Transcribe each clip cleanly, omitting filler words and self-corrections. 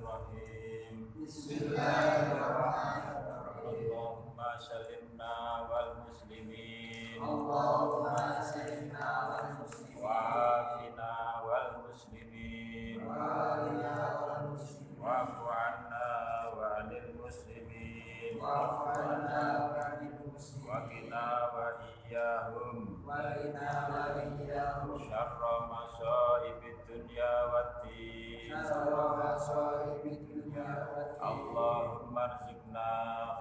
Bismillahirrahmanirrahim. Bismillahirrahmanirrahim. Allahumma salimna wal muslimin. Allahumma salimna wal muslimin. Wa afina wal muslimin. Wa afina wal muslimin. Wa'fu anna wa anil muslimin. Wa'fu anna wa anil muslimin. Wa qina wa iyyahum Wa qina wa iyyahum syarra masaibid dunya waddin. syarra masaibid dunya waddin. Allahumma rzuqna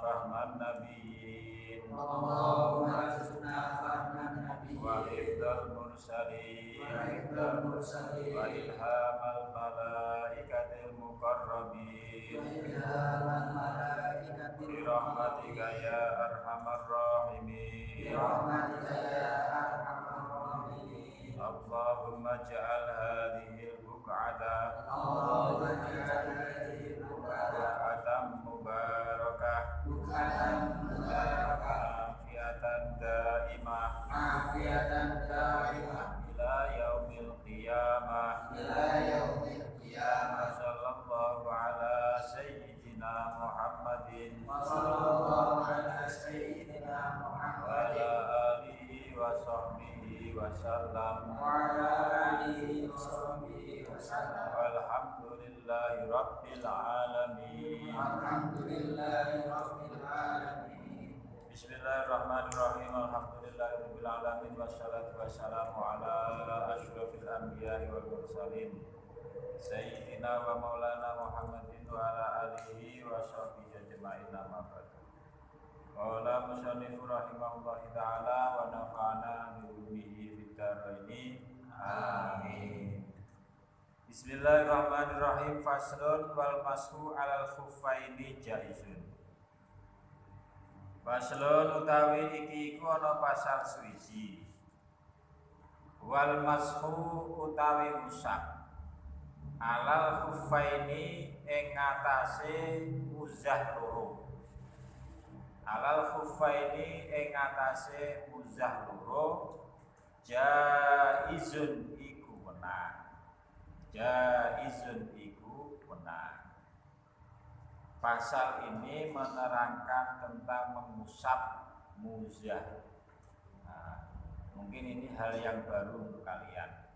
fahman nabiyyin Allahumma arzuqna fahman nabiyyin wa hifdzal mursalin wa hifdzal mursalin wa ilhamal malaikatil muqarrabin wa ilhamal malaikatil bi rahmatika ya arhamar rahimin. bi rahmatika ya arhamar rahimin. Allahumma ja'al hadhil buq'ata Allahumma ja'al hadhihi al-buq'ata buq'atan mubarakah buq'atan mubarakah afiatan daimah afiatan daimah ila yaumil qiyamah. ila yaumil qiyamah. Sallallahu ala sayyidina Muhammadin Wa sallallahu ala sayyidina wa Muhammadin ala alihi wa sahbihi wa sallam. wa ala alihi wa sahbihi wa sallam. Walhamdulillahi rabbil alamin. Alhamdulillahi rabbil alamin. Bismillahirrahmanirrahim. Alhamdulillahi rabbil alamin. Wassalatu wassalamu ala asyrafil anbiya'i wal mursalin sayyidina wa maulana Muhammadin wa ala alihi wa sahbihi ajma'in. Amma ba'du. Qala musannifu rahimahullahi ta'ala wa nafa'ana bi ulumihi fid dharain. Amin. Bismillahirrahmanirrahim. Faslun wal mashu alal khuffaini jaizun. Faslun utawi iki iku ana pasal suwiji. Wal mashu utawi musab alal khuffaini ing ngatasé muzah loro. Alal khuffaini ing ngatasé muzah loro jaizun iku menang. Jaizun iku menang. Pasal ini menerangkan tentang mengusap muzah. Nah, mungkin ini hal yang baru untuk kalian.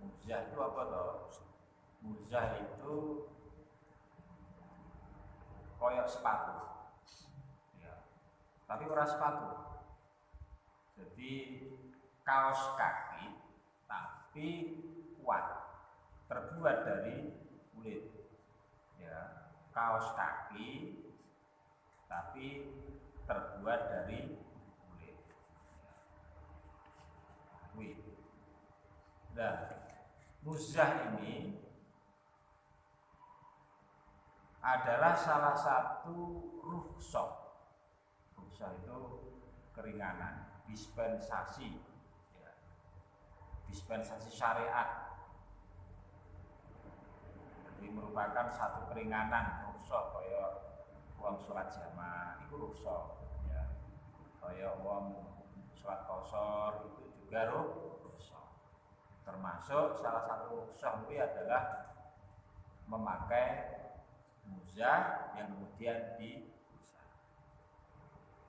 Muzah itu apa toh? Muzah itu koyok sepatu, ya. Tapi ora sepatu. Jadi kaos kaki tapi kuat, terbuat dari kulit, ya. Kaos kaki tapi terbuat dari kulit, ya. Nah, muzah ini adalah salah satu rukhsah. Rukhsah itu keringanan, dispensasi, ya. Dispensasi syariat. Jadi merupakan satu keringanan rukhsah kaya wong salat jamaah itu rukhsah, ya. Kaya wong salat qashar itu juga rukhsah. Termasuk salah satu rukhsah itu adalah memakai muzah yang kemudian diusap.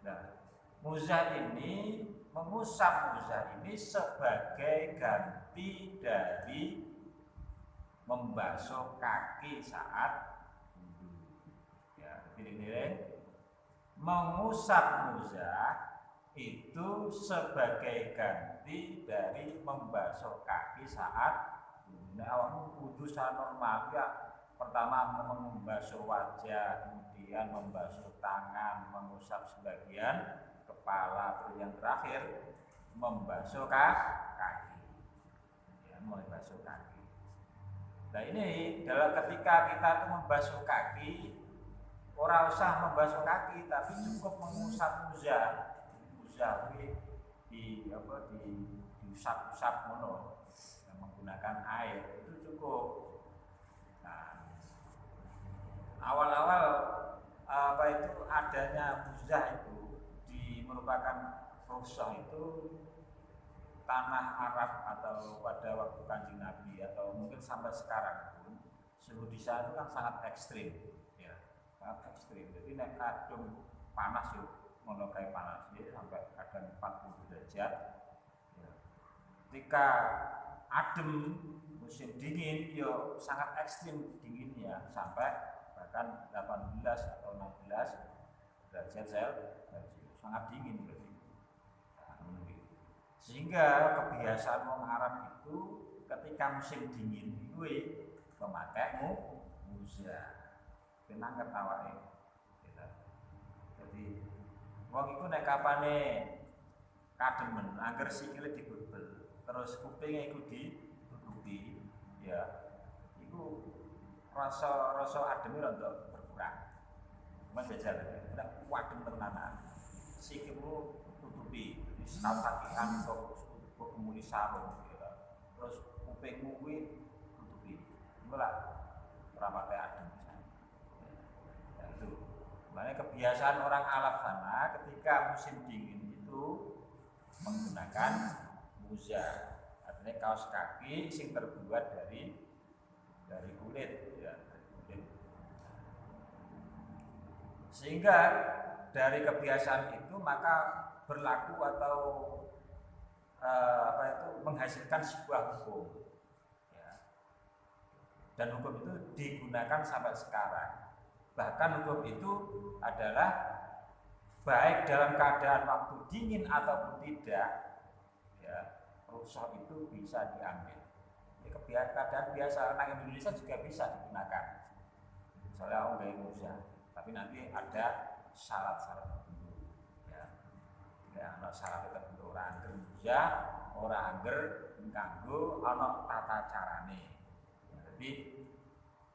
Nah, muzah ini, mengusap muzah ini sebagai ganti dari membasuh kaki saat wudu. Ya, pilih-pilih. Mengusap muzah itu sebagai ganti dari membasuh kaki saat wudu. Nah, awakmu wudu secara normal ya. Pertama membasuh wajah, kemudian membasuh tangan, mengusap sebagian kepala, terus yang terakhir membasuh kaki, ya, membasuh kaki. Nah ini dalam ketika kita tuh membasuh kaki, ora usah membasuh kaki, tapi cukup mengusap muzah diusap-usap mono, menggunakan air itu cukup. Awal-awal itu adanya muzah itu merupakan rukhsah itu tanah Arab atau pada waktu Kanjeng Nabi atau mungkin sampai sekarang pun suhu di sana itu kan sangat ekstrim, ya, sangat ekstrim. Jadi nek kadung panas yuk, ngono kayak panas ya, sampai kadang 40 derajat. Ya. Ketika adem musim dingin, yo sangat ekstrim dinginnya sampai bahkan 18 atau 16 derajat Celcius, sangat dingin berarti. Sehingga kebiasaan orang Arab itu ketika musim dingin itu memakai muzah. Tenang ketawae. Jadi wong iku nek kapane kademen angger sikile dibebel, terus kupinge iku ditutupi, ya. Iku rasa ademe rada berkurang. Mas jajal nek adem tenanan. Sikilmu tutupi. Setahun kakian kok kemuli sarung gitu. Terus kupingmu kuwi tutupi. Mulai ora pakai adem. Ya itu. Makanya kebiasaan orang Arab sana ketika musim dingin itu menggunakan muzah. Artinya kaos kaki sing terbuat dari kulit ya, dari kulit. Sehingga dari kebiasaan itu maka berlaku atau menghasilkan sebuah hukum, ya. Dan hukum itu digunakan sampai sekarang. Bahkan hukum itu adalah baik dalam keadaan waktu dingin ataupun tidak, ya, rukhsah itu bisa diambil. Ya, keadaan biasa orang Indonesia juga bisa digunakan. Misalnya orang gaya muzah, tapi nanti ada syarat-syarat. Ya, ana syarat tertentu ora angger muzah, ora angger kanggo ana tata carane. Jadi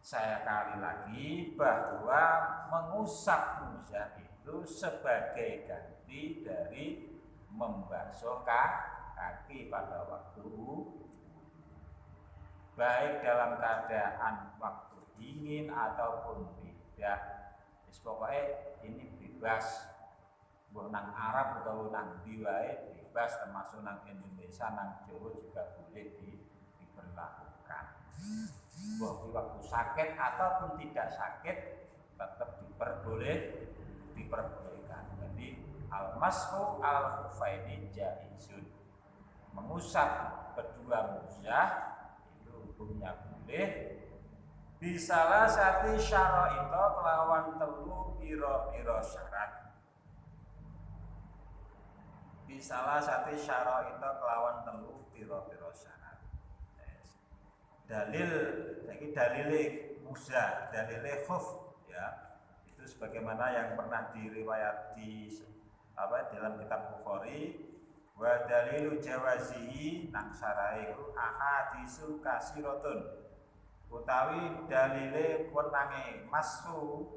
saya kali lagi bahwa mengusap muzah itu sebagai ganti dari membasuh kaki pada waktu baik dalam keadaan waktu dingin ataupun tidak. Pokoknya ini bebas. Nang Arab atau nang diwae bebas, termasuk nang Indonesia, nang Jawa juga boleh diberlakukan. Waktu sakit ataupun tidak sakit tetap diperbolehkan. Jadi al-mashu al-khufaini jaizun. Mengusap kedua muzah itu hukumnya boleh. Bisalah sati syara'ita kelawan telu pira-pira syarat. Salah satu syarat itu kelawan telu pira-pira syarat. Dalil, lagi dalile muzah, dalile khuf, ya. Itu sebagaimana yang pernah diriwayati dalam kitab Bukhari, wa dalilu jawazihi nang sarai ahadisu kasiratun. Utawi dalile wenange masu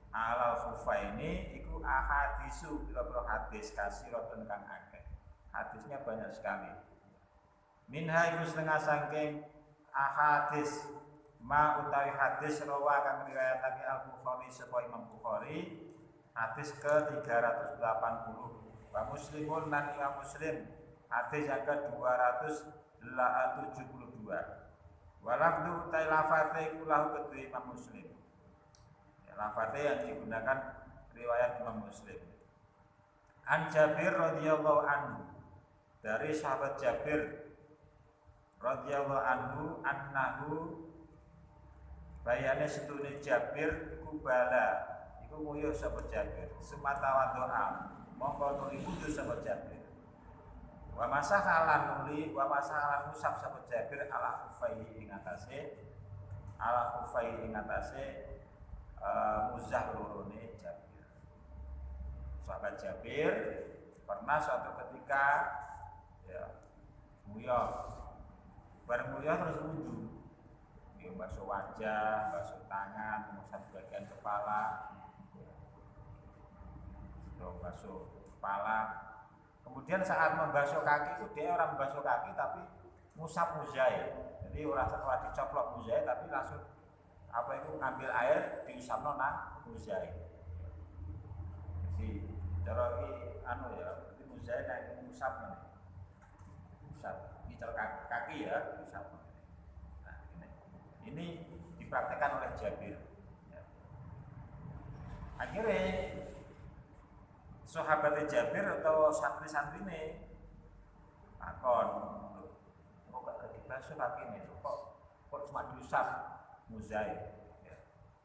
alal khufaini iku ahadisu pira-pira hadis kasiratun kang akeh. Hadisnya banyak sekali. Minha iku setengah saking ahadis ma utawi hadis rawa kang riwayatake Al-Bukhari sapa Imam Bukhari hadis ke-380 wa Muslimun lan Imam Muslim hadis yang ke-272 walafdu utai lafate iku lahu kedue Imam Muslim. Lafadz yang digunakan riwayat Imam Muslim. An Jabir radhiyallahu anhu, dari sahabat Jabir radhiyallahu anhu annahu bayane setune Jabir iku bala iku nguyuh sapa Jabir semata wa doa mongko nuli wudu sapa Jabir wa masahalan nuli wa masahalan usap sapa Jabir ala kufai ing atase muzah lorone Jabir. Sahabat Jabir pernah suatu ketika ya nguyuh, bareng nguyuh terus wudu, dia basuh wajah, basuh tangan, mengusap bagian kepala, basuh kepala. Kemudian saat membasuh kaki itu dia orang membasuh kaki tapi ngusap muzah. Jadi orang setelah dicoplok muzah tapi langsung ngambil air diusapno nang muzah. Jadi cara iki jadi muzah nek ngusap ini cara kaki ya diusap. Nah, ini dipraktekkan oleh Jabir. Ya. Akhirnya sahabat Jabir atau santri-santri ini takon, kok gak dibasuh kaki ini, kok cuma diusap muzai, ya.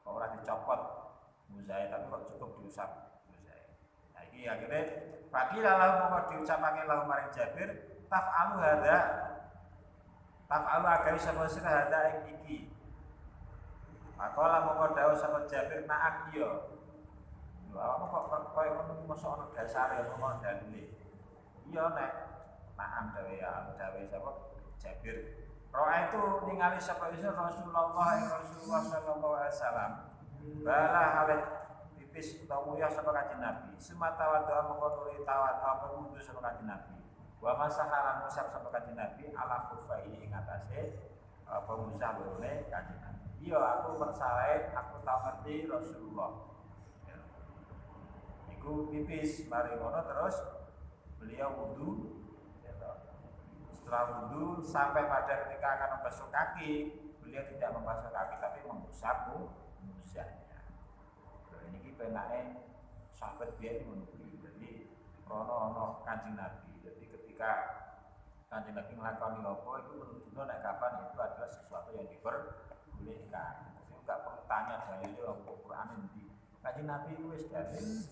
Kok orang dicopot muzai, tapi kok cukup diusap muzai. Nah ini akhirnya fakila lahu mau diucapake lahu maring Jabir, taf'alu agawi sapa sira hada ing iki. Makola mongko dawuh sapa Jabir na'am iya. Lha apa kok koyo ngono mosok ana dasare apa dalile. Iya nek na'am dawe sapa Jabir. Roa itu ningali sapa iso Rasulullah sallallahu alaihi wasallam. Bala halet pipis utawa ya sapa kanjeng Nabi. Semata wa doa mongko nuli tawat apa wudu sapa kanjeng Nabi. Wa masahalan musab sapa kanjeng Nabi ala khufai ing atase apa musab lorone kanjeng Nabi. Iya aku bersalahe aku tau ngerti Rasulullah. Ya. Iku pipis mari ngono terus beliau wudu. Ya, setelah wudu sampai pada ketika akan membasuh kaki, beliau tidak membasuh kaki tapi mengusap musahnya. Ini penake sahabat biyen ngono. Jadi ono Kanjeng Nabi. Jadi ketika Kanjeng Nabi nglakoni apa itu menunjukno nek kapan itu adalah sesuatu yang diperbolehkan. Jadi enggak perlu tanya dalile Al-Qur'an endi. Kanjeng Nabi itu wis dalil.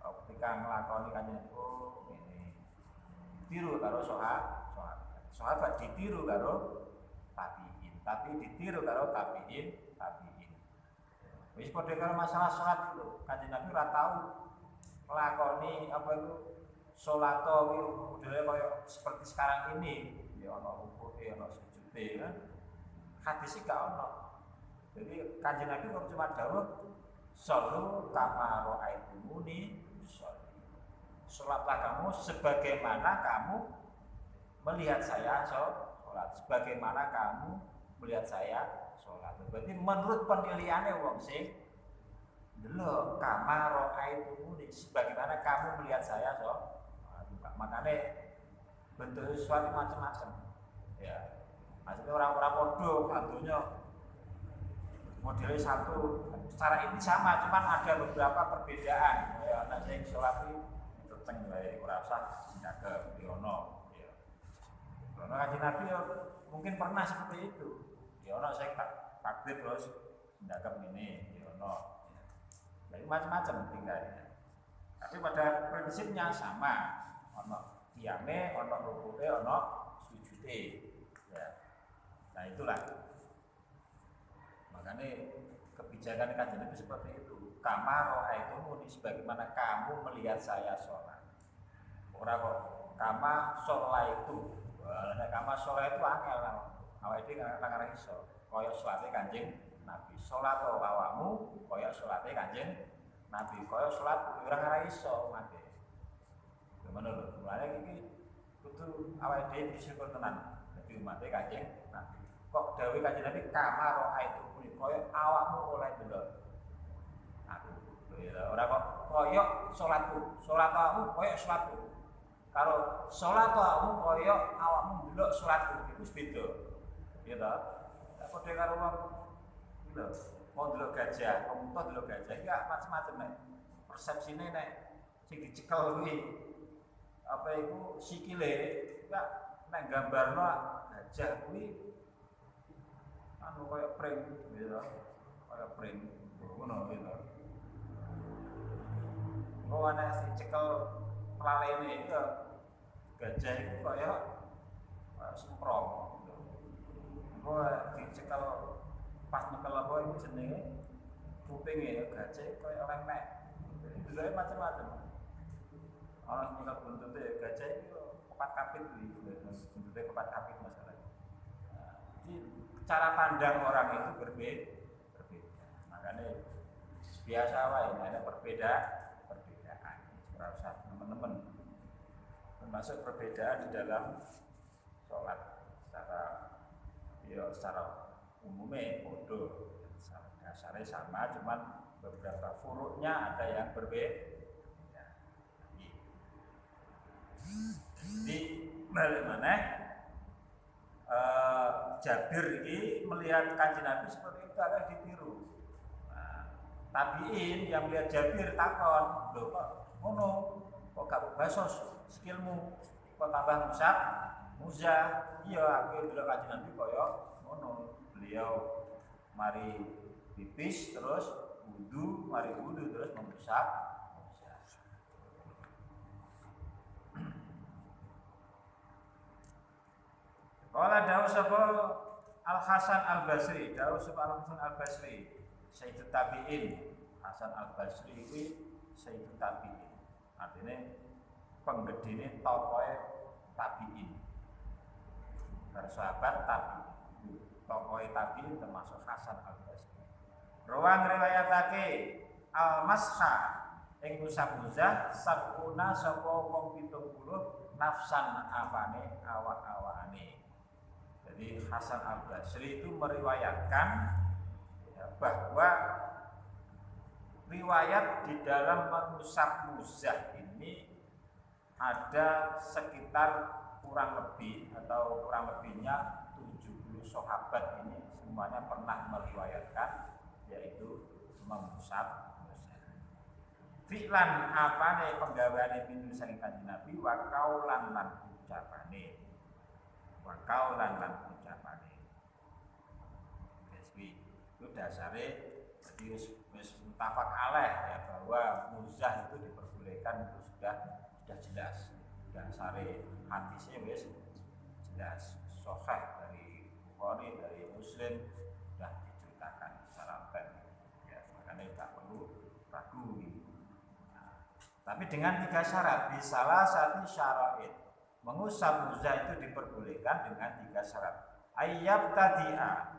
Ketika nglakoni Kanjeng Nabi ini ditiru karo sahabat ditiru karo tabi'in, tapi ditiru karo tabi'in. Wis padha karo masalah salat itu. Kanjeng Nabi ora tau nglakoni apa itu salat iki modele kaya seperti sekarang ini. Ya ana rukuke, ana sujude kan. Hadis iki gak ono. Jadi Kanjeng Nabi kok cuma dawuh sallu kama ra'aitumuni usolli. Salatlah kamu sebagaimana kamu melihat saya salat. Sebagaimana kamu melihat saya salat. Berarti menurut penilaiannya wong sing delok kama ra'aitumuni sebagaimana kamu melihat saya salat. Makanya bentuk sesuatu macam-macam. Ya. Maksudnya orang-orang bodoh, tentunya modelnya satu, secara ini sama, cuman ada beberapa perbedaan. Ya, anak saya sholat itu terceng, ya, kurasa jaga Yono. Ya. Yono Kanjeng Nabi ya, mungkin pernah seperti itu. Yono saya takbir terus jaga ini, Yono. Jadi macam-macam tinggalnya. Tapi pada prinsipnya sama. Ono qiyame, ono rukuke, ono sujude. Nah itulah makanya kebijakan Kanjeng Nabi seperti itu. Kama ra'aitumuni sebagaimana kamu melihat saya sholat. Ora kok kama sholaitu. Wah, kama sholaitu angel lah. Awake dhewe ngarang iso. Kaya salate Kanjeng Nabi. Salat awakmu kaya salate Kanjeng Nabi. Kaya salat ora ngarang iso mate. Gimana lho? Mulane iki kudu awake dhewe bersyukur tenan dadi umat Kanjeng Nabi. Kok dawuh Kanjeng Nabi kamar itu kuwi koyo awakmu oleh delok. Aku ora kok koyo salatku, salat awakmu koyo salatku. Karo salat awakmu koyo awakmu delok salatku iku beda. Ya ta? Lah padha karo wong lho, mau delok gajah, wong tuh delok gajah iki macam-macam nek persepsine nek sing dicekel kuwi apa iku sikile enggak nek gambarno gajah kuwi anu kaya pring gitu, kaya pring, ngono gitu. Kau ana sing cekel pelalene ya gajah itu kaya semprong. Kau dicekel pas nyekel apa itu jenenge kupinge ya gajah kaya lemek. Jadi macam-macam. Orang nyekel buntute gajah itu kepat kapit gitu, buntute kepat kapit masalahnya. Jadi cara pandang orang itu berbeda. Makanya biasa wae ada perbedaan. Ora usah teman-teman. Termasuk perbedaan di dalam sholat secara umumnya bodoh. Dasarnya sama, cuman beberapa furuknya ada yang berbeda. Jadi balik mana? Jabir ini melihat Kanjeng Nabi seperti itu akan ditiru. Nah, tabiin yang melihat Jabir takon, lho kok ngono, kok gak basos skillmu, kok tambah muzah. Iya, aku delok Kanjeng Nabi kaya ngono. Beliau mari pipis terus wudu, mari wudu terus mengusap. Qala dawu sapa Al Hasan Al Basri, dawu sapa Al Hasan Al Basri, Sayyidut Tabi'in. Hasan Al Basri kuwi Sayyidut Tabi'in. Artine penggedene tokoe tabi'in. Para sahabat tabi'in. Tokoe tabi'in termasuk Hasan Al Basri. Rawang riwayatake Al Masha ing musab-musah sabuna sapa wong 70 nafsan apane awak-awakane. Jadi Hasan Al Basri itu meriwayatkan ya, bahwa riwayat di dalam mengusap muzah ini ada sekitar kurang lebih atau kurang lebihnya 70 sahabat ini semuanya pernah meriwayatkan yaitu mengusap muzah. Fi'lan apane penggaweane pintu saking Kanjeng Nabi wa kaulan lan ucapane. Wa kaulan lan ucapane. Itu dasare jadi wis mutafaq alaih ya bahwa muzah itu diperbolehkan itu sudah jelas. Dasare hadisnya wis jelas sahih dari Bukhari dari Muslim sudah diceritakan secara lengkap ya makanya tak perlu ragu. Nah, tapi dengan 3 syarat bisalah satu syarat mengusap muzah itu diperbolehkan dengan 3 syarat. Ayyab tadi'a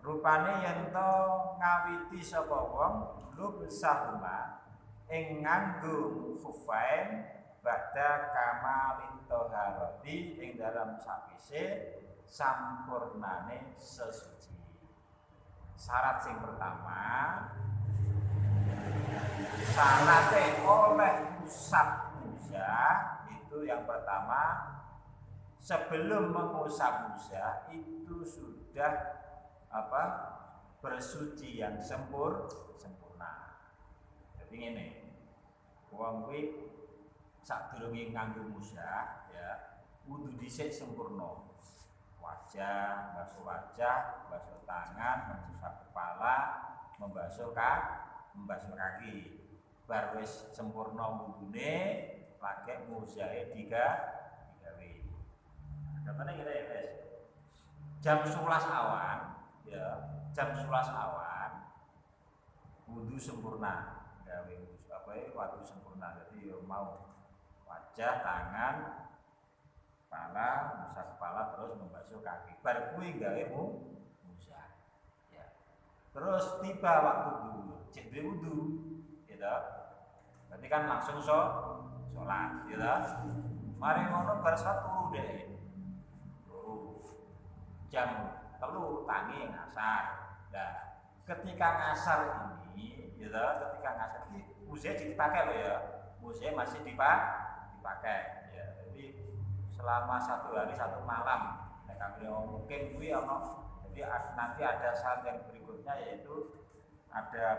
rupane yen to ngawiti sapa wong lubsahuma ing nganggo khufain ba'da kamalin toharati ing dalam sapise sampurnane sesuci. Syarat sing pertama syaratnya oleh usap muzah itu yang pertama sebelum mengusap muzah itu sudah bersuci yang sempurna. Jadi ngene. Wong kuwi sadurunge nganggo muzah ya wudu dhisik sempurna. Wajah, basuh tangan, membasuh kepala, membasuh kaki. Bar wis sempurna wudune lagi muzahe digawe. Katanya kita ya guys, jam 11 awan, ya jam 11 awan, wudu sempurna, gawe wudu sempurna. Jadi ya mau wajah, tangan, kepala, membasuh kepala terus membasuh kaki. Bar kuwi gawe muzah. Ya. Terus tiba waktu wudu, cek wudu, gitu. Berarti kan langsung sholat, gitu. Mari ngono bar satu deh. Jam 3 tangi ngasar. Nah, ketika ngasar ini, gitu, ketika ngasar ini muzah dipakai loh ya. Muzah masih dipakai. Ya, jadi selama 1 hari 1 malam. Nah, kami mungkin kuwi ono. Jadi nanti ada saat yang berikutnya yaitu ada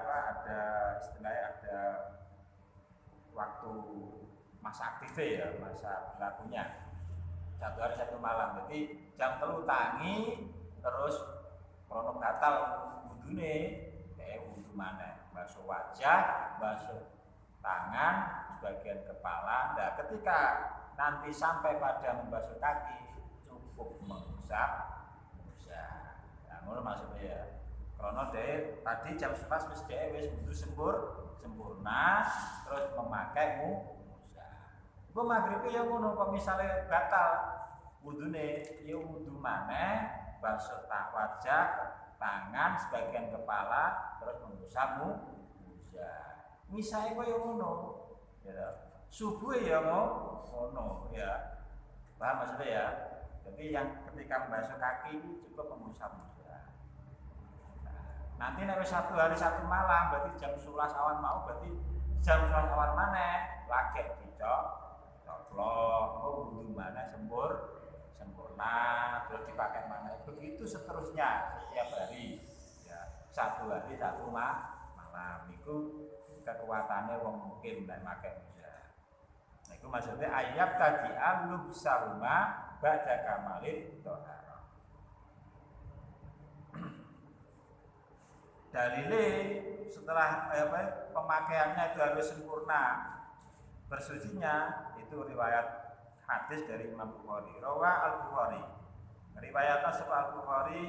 istilahnya ada waktu masa aktif ya, masa berlakunya 1 hari 1 malam. Jadi jam 3 tangi terus krono batal wudune kayak wudu maneh, basuh wajah, basuh tangan, sebagian kepala. Nah, ketika nanti sampai pada membasuh kaki cukup mengusap muzah. Nah, ngono maksudnya ya. Krono dhewe tadi jam 11 wis dhewe wis wudu sempurna terus memakai muzah. Iku maghribe ya ngono kok misale batal wudune ya wudu maneh, basuh wajah, tangan, sebagian kepala terus mengusap muzah. Misale koyo ngono. Ya. Subuh ya ngono ya. Paham maksudnya ya? Jadi yang ketika membasuh kaki cukup mengusap muzah. Nanti nek 1 hari 1 malam berarti jam 11 awan mau berarti jam 11 awan maneh lagi dicok coplok wudu maneh sempurna, terus dipakai mana, begitu seterusnya setiap hari. Ya, satu hari satu malam. Itu kekuatannya wong mungkin nek pakai muja. Nah, itu maksudnya ayat tadi alub saruma ba'da kamalin tohara. Dalile setelah pemakaiannya itu harus sempurna, bersucinya itu riwayat hadis dari Imam Bukhari. Rawa Al-Bukhari. Riwayatnya sahih Al-Bukhari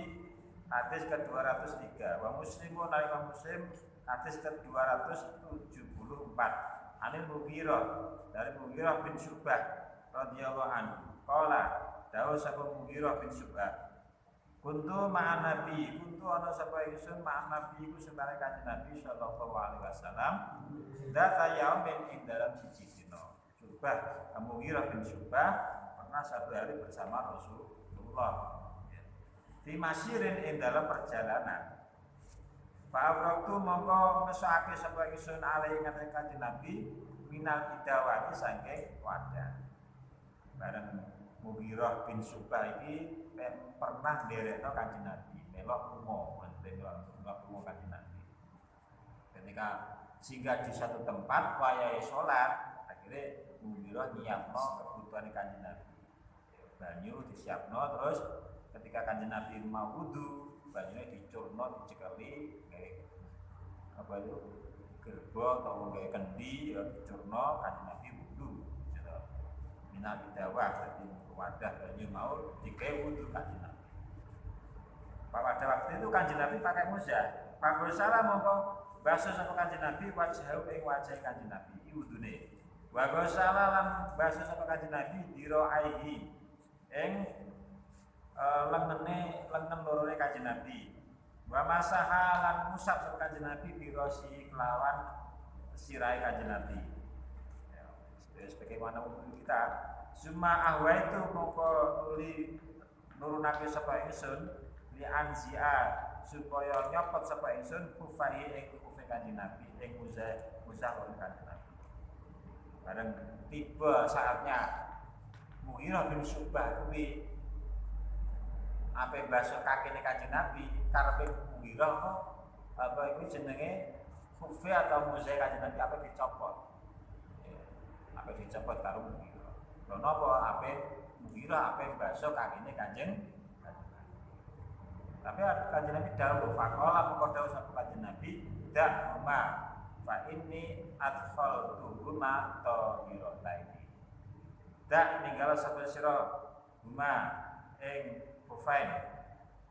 hadis ke-203. Wa Muslimun Imam Muslim hadis ke-274. Anil Mughirah dari Mughirah bin Syu'bah radhiyallahu anhu. Qala dawu sapa Mughirah bin Syu'bah. Kuntu ma'an Nabi, kuntu ana sapa ingsun ma'an Nabi iku sertane Kanjeng Nabi sallallahu alaihi wasallam. Data yaumin ing dalam siji dina. Syu'bah, Mughirah bin Syu'bah pernah satu hari bersama Rasulullah. Di masyirin ing dalam perjalanan. Fa'abraktu mongko ngesake sapa ingsun alaihi ngaten Kanjeng Nabi minal idawati saking wadah. Bareng Mughirah bin Syu'bah iki pernah nderekno Kanjeng Nabi, melok lunga, melok lunga Kanjeng Nabi. Ketika singgah di satu tempat wayahe salat, akhirnya Mughirah nyiapno kebutuhan Kanjeng Nabi. Banyu disiapno, terus ketika Kanjeng Nabi mau wudu, banyune dicurno, dicekeli, apa itu gerbong atau kayak kendi, dicurno Kanjeng Nabi wudu. Minal idawah, jadi wadah banyu mau dikai wudu Kanjeng Nabi. Pada waktu itu Kanjeng Nabi pakai muzah. Pak salah mongko basuh sapa Kanjeng Nabi wajhahu ing wajah Kanjeng Nabi iki wudune. Wa salah lan basuh sapa Kanjeng Nabi diraihi ing lengen lorone Kanjeng Nabi. Wa masaha lan musab sapa Kanjeng Nabi birosi kelawan sirahe Kanjeng Nabi. Sebagaimana umum kita, Suma ahwa itu mongko nurunake sapa ingsun li anzia supaya nyopot sapa ingsun kufahi ing kufe Kanjeng Nabi ing musah Kanjeng Nabi. Bareng tiba saatnya Mughirah bin Syu'bah kuwi ape basuh kakene Kanjeng Nabi karepe Mughirah kok apa iku jenenge kufe atau musah Kanjeng Nabi apa dicopot. Apa dicopot karo Mughirah. Lha napa ape Mughirah ape basuh kakene Kanjeng Nabi. Tapi Kanjeng Nabi dawuh faqala mengko dawuh sapa Kanjeng Nabi dak huma fa inni adkhaltuhuma tahirataini. Dak ninggal sapa sira huma ing kufain.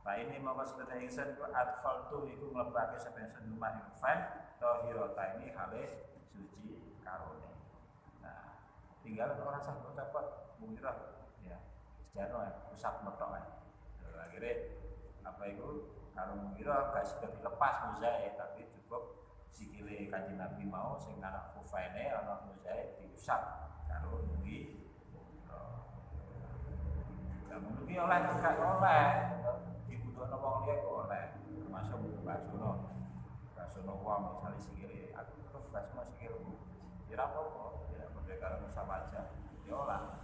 Fa ini mongko sebetulnya ingsun adkhaltu iku mlebake sapa ingsun huma ing kufain tahirataini hale suci karone. Tinggal orang sah dapat Mughirah ya sejarah pusat metok akhirnya apa itu kalau Mughirah gak sudah dilepas muzae tapi cukup sikile Kanjeng Nabi mau sing anak kufaine ana muzae diusap karo Mughirah. Lah ngono ki oleh gak oleh dibutuhno wong liya kok oleh termasuk basono wong misale sikile aku terus basmo sikilmu ora apa-apa kalau usah baca, ya lah.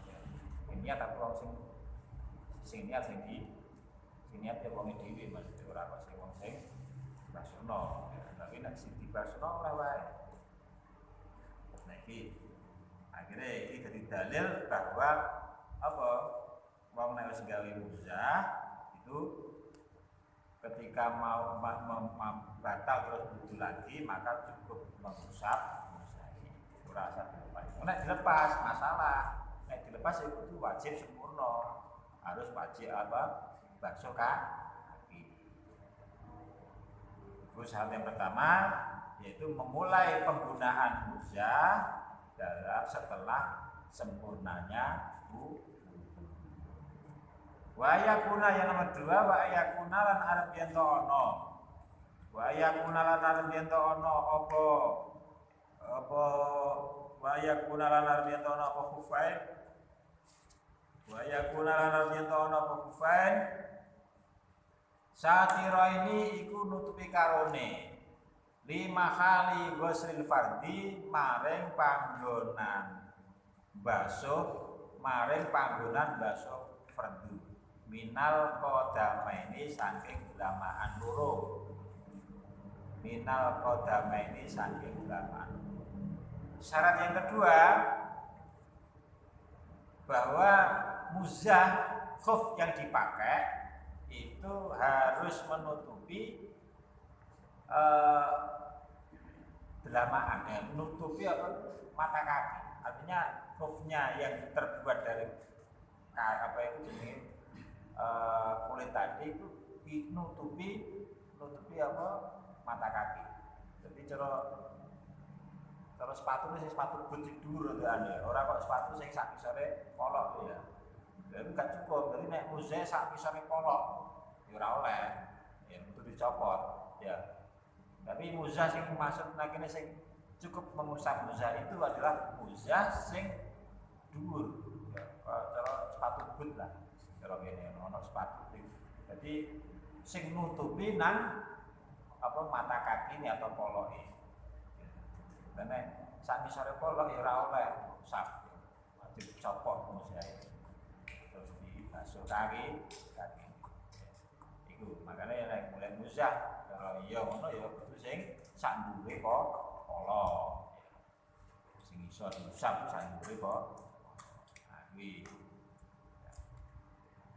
Ini tapi wong sing niat sing niat ya wong dhewe maksud ora kok sing wong sing basono. Tapi nek sing dibasono ora wae. Nah iki akhirnya iki dadi dalil bahwa apa wong nek wis gawe muzah itu ketika mau batal terus wudu lagi maka cukup mengusap muzah. Ora usah nek dilepas masalah, nek dilepas itu wajib sempurna, harus wajib apa basuh kaki. Terus hal yang pertama yaitu memulai penggunaan muzah setelah sempurnanya wudu. Wa yakuna yang nomor 2 wa yakuna lan arep yen to ana. Wa yakuna lan arep yen to ana apa wa yakuna lan arep ana apa kufain. Wa yakuna lan arep ana apa kufain. Satira ini iku nutupi karone lima kali ghuslil fardhi maring panggonan basuh fardu. Minal qadamaini saking ulamaan loro. Minal qadamaini saking ulamaan. Syarat yang kedua bahwa muzah khuf yang dipakai itu harus menutupi delamaan, menutupi mata kaki. Artinya khufnya yang terbuat dari kulit tadi itu nutupi mata kaki. Jadi terus sepatu ini sepatu butik dulu ya. Orang kok sepatu sing sak kisare polok ya. Jadi gak cukup. Jadi nek muzah sak kisare polok ya ora oleh. Ya itu dicopot ya. Tapi muzah sing maksud nakene sing cukup mengusap muzah itu adalah muzah sing dhuwur. Ya, cara sepatu boot lah. Cara ngene ono sepatu. Jadi sing nutupi nang mata kaki ini atau poloke. Karena saat sore polok ya ora oleh usap. Wajib copot muzah. Terus dibasuh kaki. Iku makanya nek mulai muzah kalau iya ngono ya kudu sing sak dhuwure kok polok. Sing iso diusap sak dhuwure kok. Nah kuwi.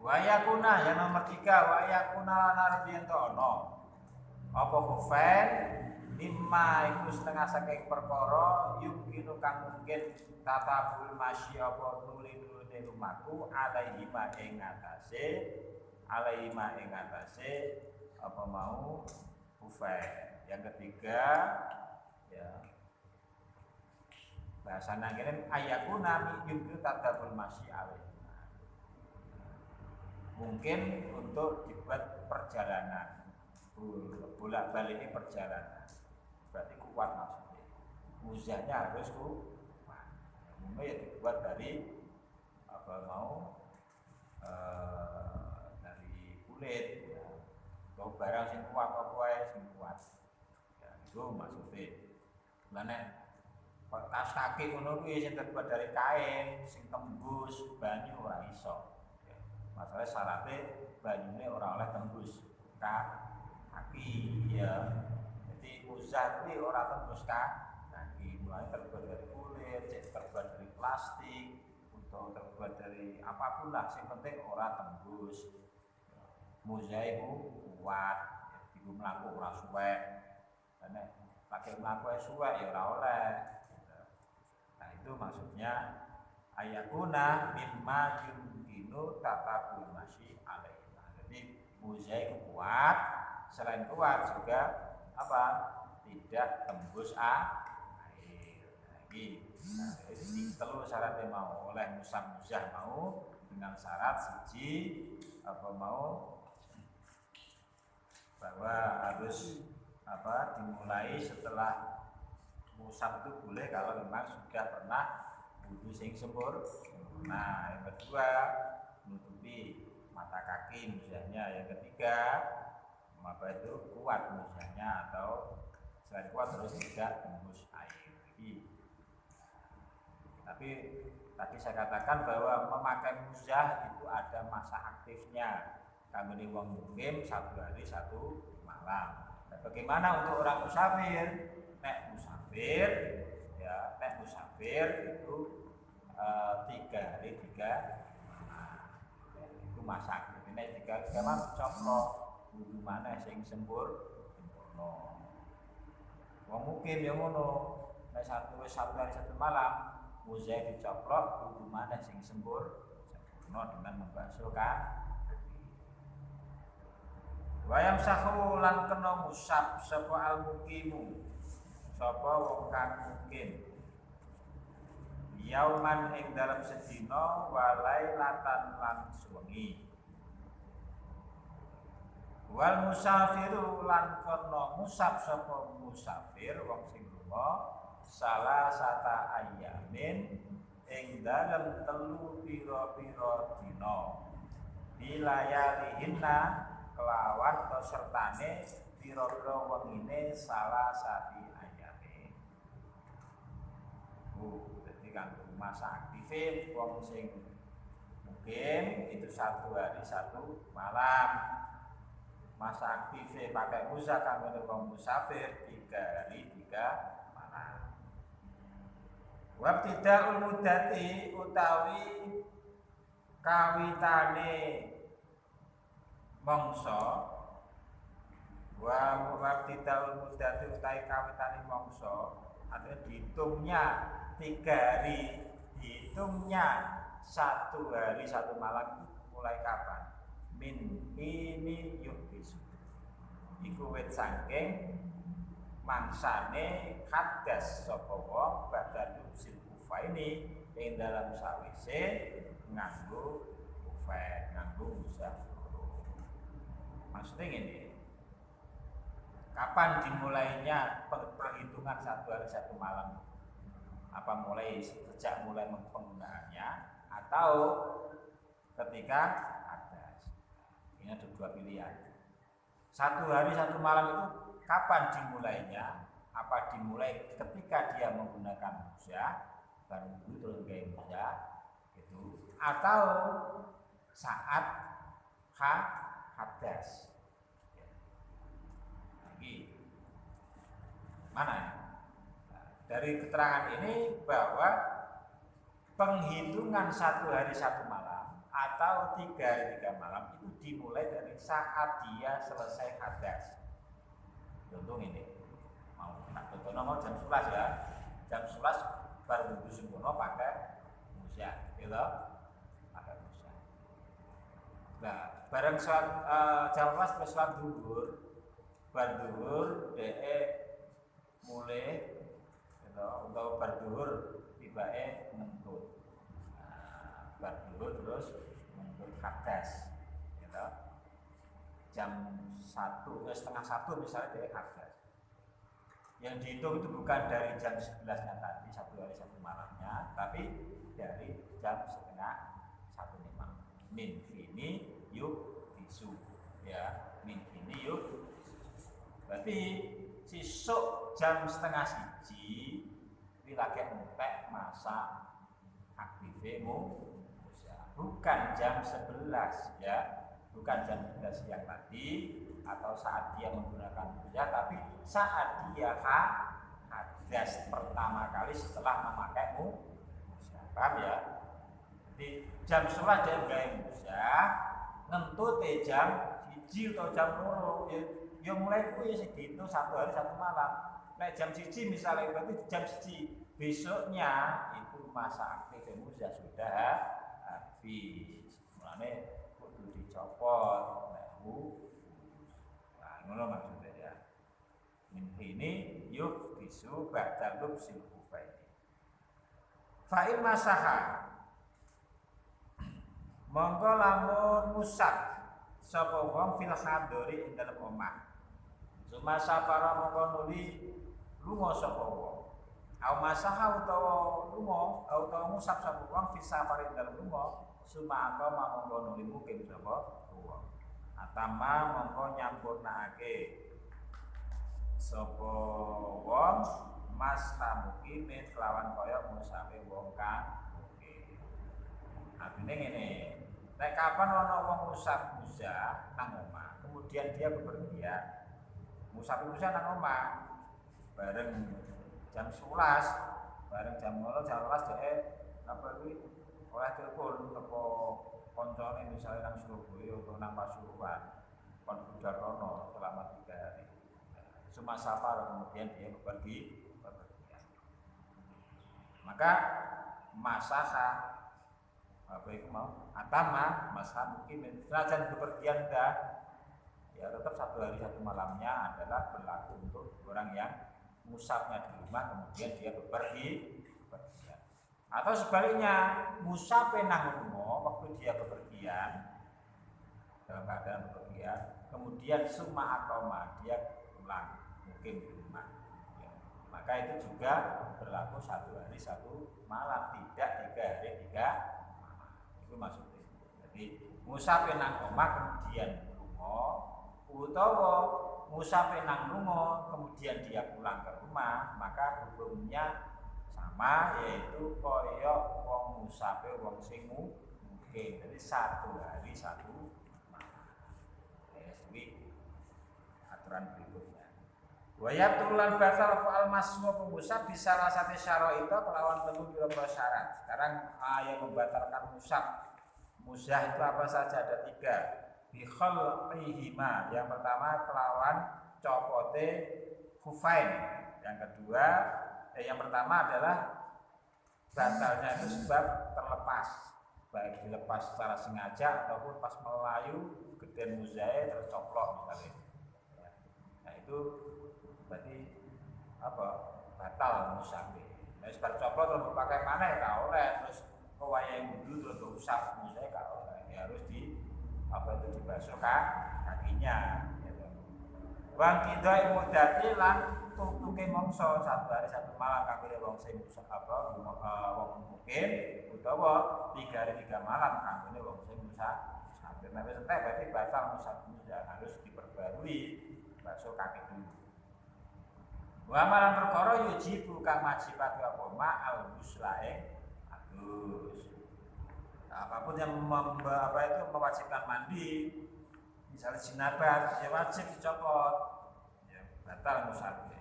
Wa yakuna yang nomor 3 wa yakuna lan ento ono. Apa kufen lima iku setengah saking perkara yumkinu kang mungkin tatabul masyi apa nuli-nuline lumaku alaihi ma ing atase apa mau kufen. Yang ketiga ya bahasa nangene ayakuna yumkinu tatabul masyi alaihi. Mungkin untuk dibuat perjalanan bolak-balik ini perjalanan. Berarti kuat maksudnya. Muzahnya harus kuat. Umumnya ya dibuat dari dari kulit. Ya. Kalau barang sing kuat sing kuat. Ya itu maksudnya. Lah tas kaki ngono kuwi sing terbuat dari kain, sing tembus banyu ora iso. Ya. Masalah syaratnya banyune ora oleh tembus kaki ya. Jadi muzah itu ora tembus kaki, mulai terbuat dari kulit, terbuat dari plastik, atau terbuat dari apapun lah, yang penting ora tembus. Muzah itu kuat, ibu mlaku ora suwek. Karena pakai mlaku suwek ya ora oleh. Nah, itu maksudnya ayakuna mimma yumkinu tatabul masyi alaihi. Jadi muzah itu kuat, selain kuat juga tidak tembus air. Ini telu syaratnya mau oleh muzah mau dengan syarat siji bahwa harus dimulai setelah musab itu boleh kalau memang sudah pernah wudu sing sempurna. Nah, yang kedua menutupi mata kaki muzahnya. Yang ketiga itu kuat muzahnya atau selain kuat terus tidak tembus air. Tapi tadi saya katakan bahwa memakai muzah itu ada masa aktifnya. Kami ini wong mukim 1 hari 1 malam. Nah, bagaimana untuk orang musafir? Nek musafir itu 3 hari 3 malam. Itu masa aktif. Nek 3 malam contoh wudu mana sing sempurna. Wong mukim ya ngono. Nek 1 hari 1 malam muzah dicoplok wudu mana sing sempurna dengan membasuh kaki. Wayam sahu lan kena musab sapa al-muqimu sapa wong kang mukim yauman ing dalam sedina walailatan lan suwengi. Wal musafiru lan kena musab sapa musafir wong sing lunga salah sata ayamin ing dalam telu pira-pira dina bilayalihinna kelawan atau sertane pira-pira wengine salah sati ayame. Jadi kan masa aktif wong sing Mungkin itu 1 hari 1 malam. Masa aktifnya pakai musa kanggo wong musafir 3 hari 3 malam. Wabtidaul muddati utawi kawitane mangsa wabtidaul muddati utawi kawitane mangsa artinya dihitungnya 3 hari, dihitungnya 1 hari 1 malam mulai kapan? Min ini yuhbisu iku wit saking mangsane hadas sapa wong badal sil kufa ini ing dalam sawise nganggo kufa nganggo musa. Maksudnya ini kapan dimulainya perhitungan 1 hari 1 malam? Apa mulai sejak mulai penggunaannya atau ketika hadas? Ini ada 2 pilihan. 1 hari 1 malam itu kapan dimulainya? Apa dimulai ketika dia menggunakan musa baru dulu terus gaya musa gitu, atau saat hadas? Lagi mana? Dari keterangan ini bahwa penghitungan 1 hari 1 malam atau 3 hari 3 malam itu dimulai dari saat dia selesai hadas. Contoh ini, contohnya jam 11 ya, jam 11 baru wudhu sempurna pakai musa, gitu, pakai musa. Nah, bareng jam 11 terus sholat duhur, berduhur, mulai, gitu, untuk berduhur tiba-tiba ngentut. Berduhur terus ngentut hadas, gitu. Jam 1, setengah 1 misalnya dari hadas. Yang dihitung itu bukan dari jam 11-nya tadi 1 hari 1 malamnya, tapi dari jam setengah 1 malam. Min fini yuk bisu, ya, min fini yuk. Berarti sisuk jam setengah 1 ini lagi entek masa aktifmu, bukan jam 11 ya, bukan jam 11 siang tadi atau saat dia menggunakan musa, tapi saat dia hadas pertama kali setelah memakai musa. Paham ya? Jadi jam 11 dia gawe musa, ngentut jam 1 atau jam 2 ya mulai kuwi sing diitung 1 hari 1 malam. Nek jam 1 misalnya berarti jam 1 besoknya itu masa aktif musa sudah habis. Mulane kudu dicopot ngono maksudnya ya. Min ini yuk bisu ba'da lubsil kufaini. Fa'il masaha monggo lamun musab sapa wong fil hadori ing dalem omah. Suma safara monggo nuli lunga sapa wong. Au masaha utawa lunga utawa musab sapa wong fil safari ing dalem lunga. Suma apa monggo nuli mukim sapa wong. Atama mongko nyampurnake sapa wong mas tamukimin kelawan kaya musabe wong kang mukim. Artine ngene, nek kapan ana wong musab musa nang omah, kemudian dia bepergian. Musab musa nang omah bareng jam 11, bareng jam 11 dhek apa kuwi oleh telepon apa koncone misalnya nang Surabaya atau nang Pasuruan kon Budartono selama 3 hari. Cuma safar kemudian dia bepergian. Maka masaha apa itu mau atama masa mungkin senajan bepergian dah ya tetap 1 hari 1 malamnya adalah berlaku untuk orang yang musabnya di rumah kemudian dia bepergian. Atau sebaliknya musape nang rumah waktu dia bepergian dalam keadaan bepergian kemudian summa atoma dia pulang mungkin di rumah ya. Maka itu juga berlaku 1 hari 1 malam, tidak 3 hari 3 malam. Itu maksudnya. Jadi musape nang omah kemudian lunga utawa musape nang lunga kemudian dia pulang ke rumah, maka hukumnya sama, yaitu kaya wong musape wong sing mukim. mungkin. Jadi 1 hari 1 malam. Ini aturan berikutnya. Wayat tulan batal al masmu pengusap bisa salah satu syarat itu kelawan temu beberapa syarat. Sekarang yang membatalkan musah itu apa saja? Ada 3. Bi khalqihima. Yang pertama kelawan copote hufain. Yang kedua yang pertama adalah batalnya itu sebab terlepas, baik dilepas secara sengaja ataupun pas melayu geden muzae tercoplok misalnya. Nah itu berarti apa? Batal musafir. Nah sebar coplok terus pakai mana ya oleh, terus kewayahe wudu terus usap muzae oleh. Ya harus di apa itu dibasuh kakinya. Gitu. Wang kidai mudati lan tutuke mongso 1 hari 1 malam kanggo wong sing wong mungkin utawa 3 hari 3 malam kanggo wong sing musafir. Nek wis entek berarti batal musafir harus diperbarui basuh kaki dulu. Wa amalan perkara yujibu kang wajibat apa ma'al muslae adus. Apapun yang mewajibkan mandi, misalnya jinabat, ya wajib dicopot, ya batal musafir.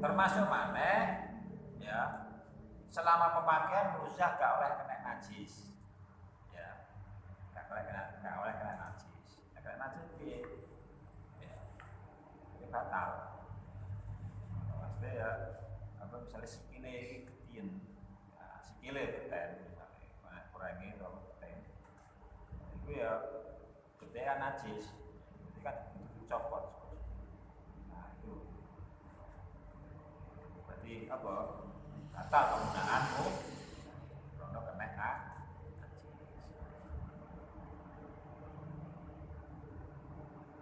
Termasuk mana, ya selama pemakaian musah gak oleh kena najis, ya gak oleh kena najis, kena najis ya batal. Maksudnya ya apa misalnya sikile ketien, ya, sikile keten misalnya, kurangi atau keten, itu ya ketean najis, itu kan dicopot. Apa kata penggunaanmu karena kena najis.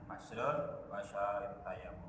Masrun wasyarit tayamum.